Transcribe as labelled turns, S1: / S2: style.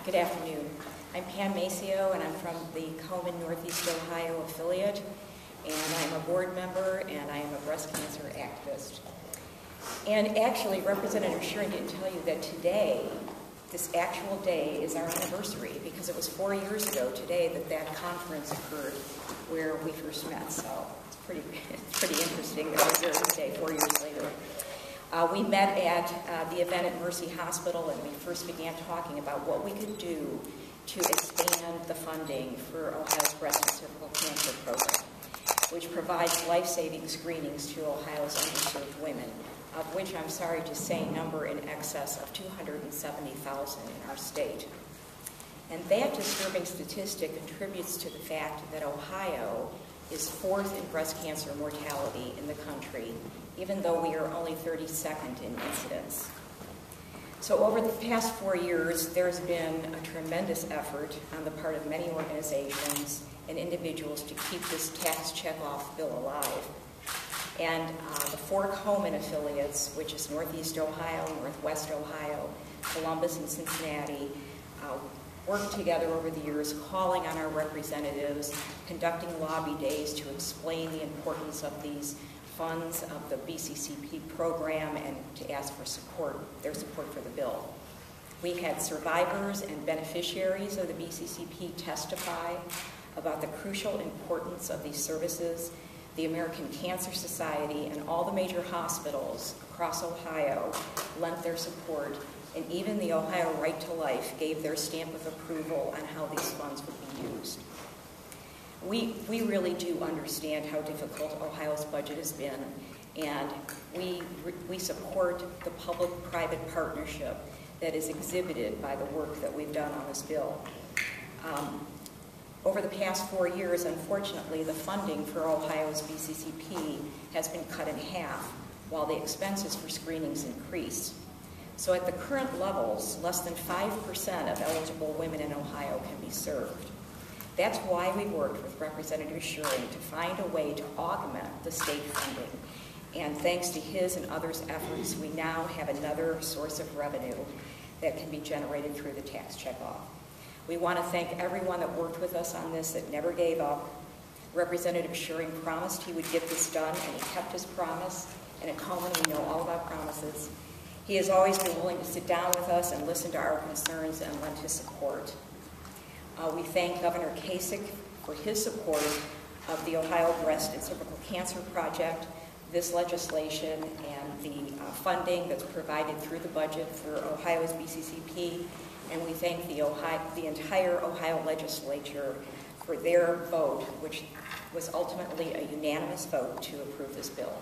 S1: Good afternoon. I'm Pam Maceo, and I'm from the Komen Northeast Ohio affiliate, and I'm a board member, and I am a breast cancer activist. And actually, Representative Shearing didn't tell you that today, this actual day, is our anniversary, because it was 4 years ago today that conference occurred where we first met. So it's pretty interesting that we're here today, 4 years later. We met at the event at Mercy Hospital, and we first began talking about what we could do to expand the funding for Ohio's breast and cervical cancer program, which provides life-saving screenings to Ohio's underserved women, of which I'm sorry to say number in excess of 270,000 in our state. And that disturbing statistic contributes to the fact that Ohio is fourth in breast cancer mortality in the country, even though we are only 32nd in incidence. So over the past 4 years, there's been a tremendous effort on the part of many organizations and individuals to keep this tax checkoff bill alive. And the 4 Komen affiliates, which is Northeast Ohio, Northwest Ohio, Columbus, and Cincinnati, worked together over the years, calling on our representatives, conducting lobby days to explain the importance of these funds of the BCCP program and to ask for support, their support for the bill. We had survivors and beneficiaries of the BCCP testify about the crucial importance of these services. The American Cancer Society and all the major hospitals across Ohio lent their support, and even the Ohio Right to Life gave their stamp of approval on how these funds would be used. We really do understand how difficult Ohio's budget has been, and we support the public-private partnership that is exhibited by the work that we've done on this bill. Over the past 4 years, unfortunately, the funding for Ohio's BCCP has been cut in half, while the expenses for screenings increase. So at the current levels, less than 5% of eligible women in Ohio can be served. That's why we worked with Representative Shearing to find a way to augment the state funding. And thanks to his and others' efforts, we now have another source of revenue that can be generated through the tax checkoff. We want to thank everyone that worked with us on this, that never gave up. Representative Shearing promised he would get this done, and he kept his promise. And at Komen, we know all about promises. He has always been willing to sit down with us and listen to our concerns and lend his support. We thank Governor Kasich for his support of the Ohio Breast and Cervical Cancer Project, this legislation, and the funding that's provided through the budget for Ohio's BCCP. And we thank the entire Ohio legislature for their vote, which was ultimately a unanimous vote to approve this bill.